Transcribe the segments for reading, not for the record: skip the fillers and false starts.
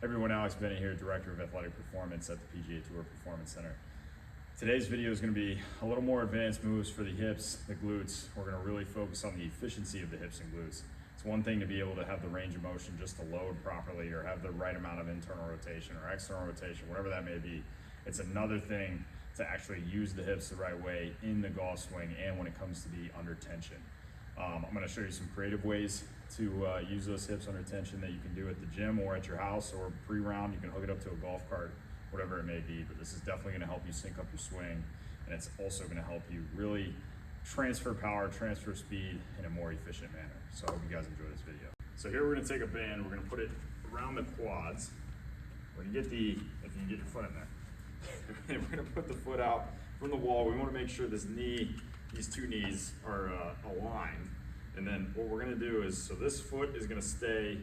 Everyone, Alex Bennett here, Director of Athletic Performance at the PGA Tour Performance Center. Today's video is going to be a little more advanced moves for the hips, the glutes. We're going to really focus on the efficiency of the hips and glutes. It's one thing to be able to have the range of motion just to load properly or have the right amount of internal rotation or external rotation, whatever that may be. It's another thing to actually use the hips the right way in the golf swing and when it comes to be under tension. I'm going to show you some creative ways to use those hips under tension that you can do at the gym or at your house, or pre-round you can hook it up to a golf cart, whatever it may be. But this is definitely going to help you sync up your swing, and it's also going to help you really transfer power, transfer speed in a more efficient manner. So I hope you guys enjoy this video. So here we're going to take a band, we're going to put it around the quads. When you get the, if you can get your foot in there, and we're going to put the foot out from the wall. We want to make sure this knee, these two knees are aligned. And then what we're going to do is, so this foot is going to stay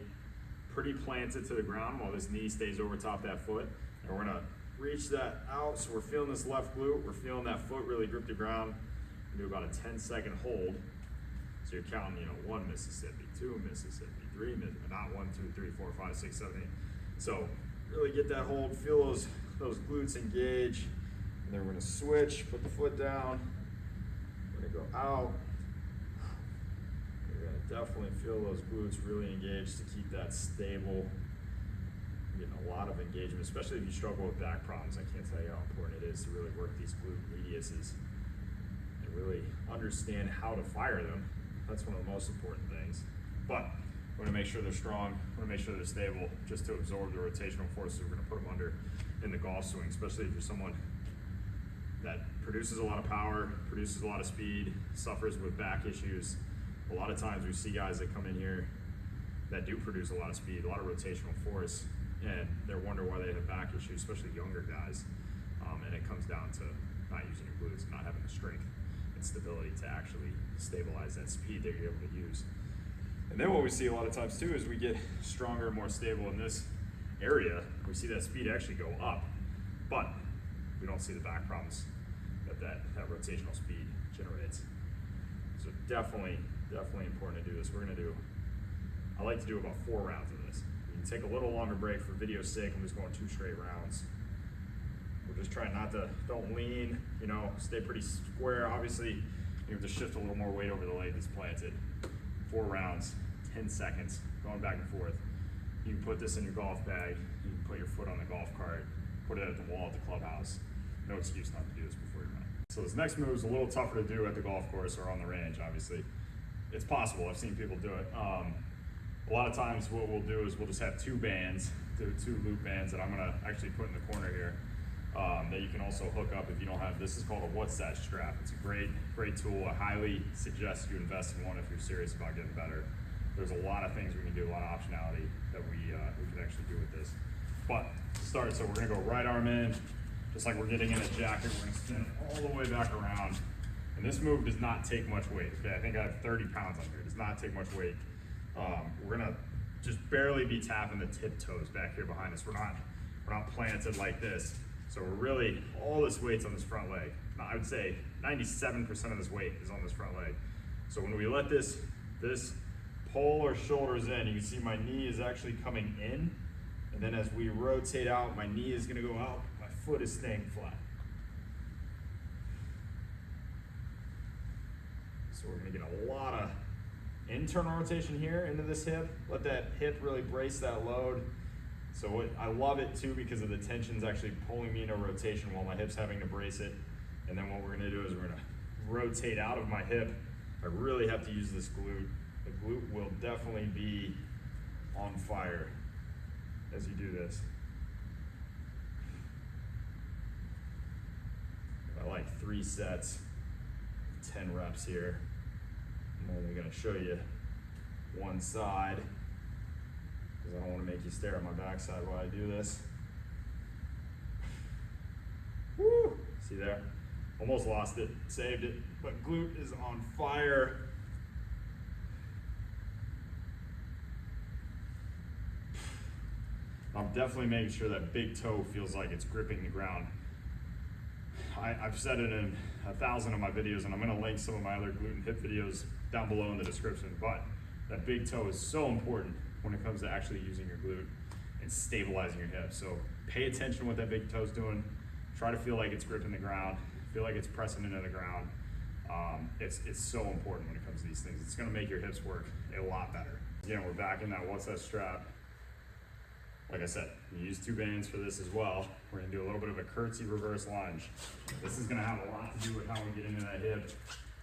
pretty planted to the ground while this knee stays over top that foot. And we're going to reach that out, so we're feeling this left glute, we're feeling that foot really grip the ground. We do about a 10-second hold. So you're counting, 1 Mississippi, 2 Mississippi, 3 Mississippi, not 1, 2, 3, 4, 5, 6, 7, 8. So really get that hold, feel those glutes engage. And then we're going to switch, put the foot down. We're going to go out. You're going to definitely feel those glutes really engaged to keep that stable. You're getting a lot of engagement, especially if you struggle with back problems. I can't tell you how important it is to really work these glute mediuses and really understand how to fire them. That's one of the most important things. But we want to make sure they're strong, we want to make sure they're stable, just to absorb the rotational forces we're going to put them under in the golf swing, especially if you're someone that produces a lot of power, produces a lot of speed, suffers with back issues. A lot of times we see guys that come in here that do produce a lot of speed, a lot of rotational force, and they wonder why they have back issues, especially younger guys. And it comes down to not using your glutes and not having the strength and stability to actually stabilize that speed that you're able to use. And then what we see a lot of times too is we get stronger and more stable in this area. We see that speed actually go up, but we don't see the back problems that rotational speed generates. So definitely important to do this. I like to do about 4 rounds of this. You can take a little longer break for video's sake. I'm just going 2 straight rounds. We're just trying don't lean, stay pretty square. Obviously, you have to shift a little more weight over the leg that's planted. 4 rounds, 10 seconds, going back and forth. You can put this in your golf bag. You can put your foot on the golf cart, put it at the wall at the clubhouse. No excuse not to do this before you run. So this next move is a little tougher to do at the golf course or on the range, obviously. It's possible, I've seen people do it. A lot of times what we'll do is we'll just have 2 bands, 2 loop bands that I'm gonna actually put in the corner here, that you can also hook up if you don't have. This is called a What's That strap. It's a great tool. I highly suggest you invest in one if you're serious about getting better. There's a lot of things we can do, a lot of optionality that we can actually do with this. But to start, so we're gonna go right arm in, just like we're getting in a jacket. We're gonna spin all the way back around. And this move does not take much weight. Okay, I think I have 30 pounds on here. It does not take much weight. We're gonna just barely be tapping the tip toes back here behind us. We're not planted like this. So we're really, all this weight's on this front leg. Now, I would say 97% of this weight is on this front leg. So when we let this pull our shoulders in, you can see my knee is actually coming in. And then as we rotate out, my knee is gonna go out, my foot is staying flat. So we're gonna get a lot of internal rotation here into this hip. Let that hip really brace that load. So I love it too because of the tension's actually pulling me into rotation while my hip's having to brace it. And then what we're gonna do is we're gonna rotate out of my hip. I really have to use this glute. The glute will definitely be on fire as you do this. I like 3 sets, 10 reps here. I'm only gonna show you one side because I don't want to make you stare at my backside while I do this. Woo! See there? Almost lost it, saved it, but glute is on fire. I'm definitely making sure that big toe feels like it's gripping the ground. I've said it in 1,000 of my videos, and I'm gonna link some of my other glute and hip videos down below in the description, but that big toe is so important when it comes to actually using your glute and stabilizing your hips. So pay attention to what that big toe's doing. Try to feel like it's gripping the ground, feel like it's pressing into the ground. It's so important when it comes to these things. It's gonna make your hips work a lot better. Again, we're back in that what's that strap. Like I said, you use 2 bands for this as well. We're gonna do a little bit of a curtsy reverse lunge. This is gonna have a lot to do with how we get into that hip,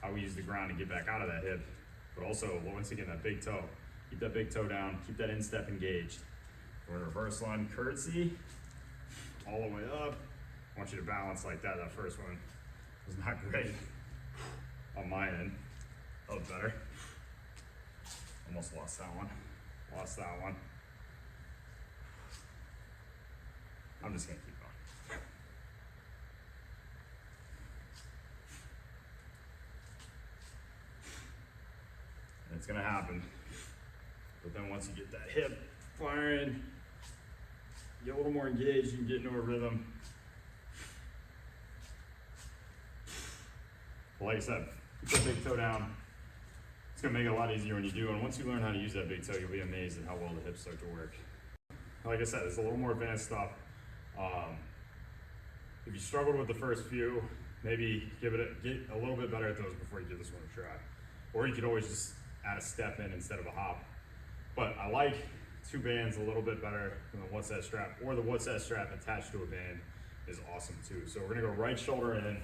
how we use the ground to get back out of that hip, but also, once again, that big toe. Keep that big toe down, keep that instep engaged. We're in reverse lunge curtsy, all the way up. I want you to balance like that. That first one was not great on my end. That was better. Almost lost that one. Lost that one. I'm just gonna keep going. And it's gonna happen. But then once you get that hip firing, get a little more engaged, you can get into a rhythm. But like I said, keep that big toe down. It's gonna make it a lot easier when you do, and once you learn how to use that big toe, you'll be amazed at how well the hips start to work. Like I said, it's a little more advanced stuff. If you struggled with the first few, maybe get a little bit better at those before you give this one a try. Or you could always just add a step in instead of a hop. But I like 2 bands a little bit better than the what's that strap, or the what's that strap attached to a band is awesome too. So we're gonna go right shoulder in,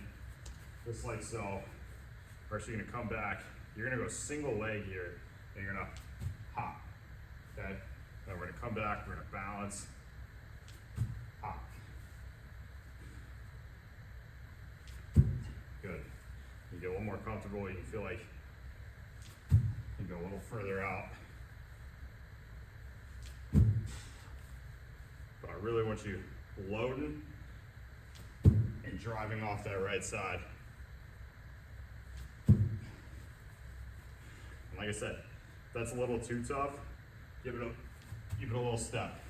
just like so. First you're gonna come back, you're gonna go single leg here, and you're gonna hop, okay? Then we're gonna come back, we're gonna balance, hop. Good. You get a little more comfortable, you can feel like you go a little further out. But I really want you loading and driving off that right side. And like I said, if that's a little too tough, give it a little step.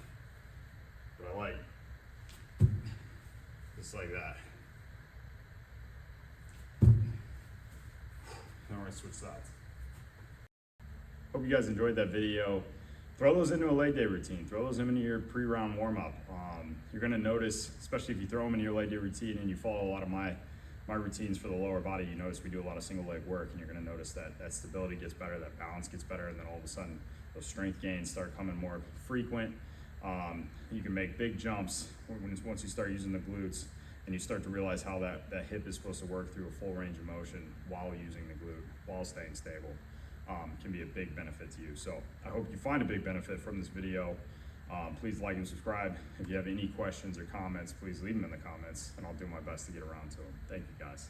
But I like just like that. Now we're gonna switch sides. Hope you guys enjoyed that video. Throw those into a leg day routine. Throw those into your pre-round warm-up. You're gonna notice, especially if you throw them into your leg day routine and you follow a lot of my routines for the lower body, you notice we do a lot of single leg work, and you're gonna notice that that stability gets better, that balance gets better, and then all of a sudden those strength gains start coming more frequent. You can make big jumps once you start using the glutes, and you start to realize how that hip is supposed to work through a full range of motion while using the glute, while staying stable. Can be a big benefit to you. So I hope you find a big benefit from this video. Please like and subscribe. If you have any questions or comments, please leave them in the comments, and I'll do my best to get around to them. Thank you guys.